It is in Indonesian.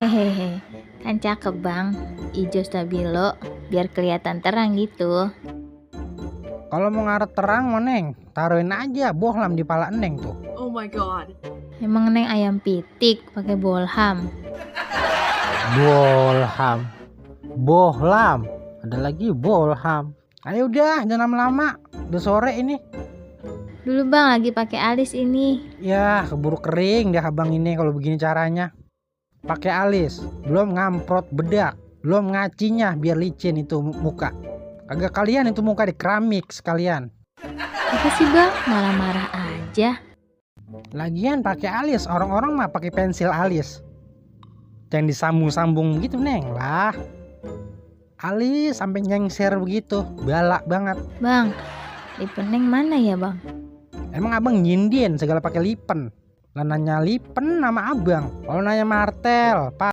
Hehehe, kan cakep bang, ijo stabilo, biar kelihatan terang gitu. Kalau mau ngaret terang Neng, taruhin aja bohlam di pala Neng tuh. Oh my god. Emang neng ayam pitik pakai bolham. Bolham, bohlam, ada lagi bolham. Ayo udah, jangan lama-lama, udah sore ini. Dulu bang lagi pakai alis ini. Ya, keburu kering deh abang ini kalau begini caranya. Pakai alis, belum ngamprot bedak, belum ngacinya biar licin itu muka. Kagak kalian itu muka di keramik sekalian. Apa sih bang, malah marah aja. Lagian pakai alis, orang-orang mah pakai pensil alis. Yang disambung-sambung gitu Neng lah. Alis sampai nyengser begitu, galak banget. Bang, lipen neng mana ya bang? Emang abang nyindiin segala pakai lipen. Lah nanya lipen nama abang. Kalau nanya martel,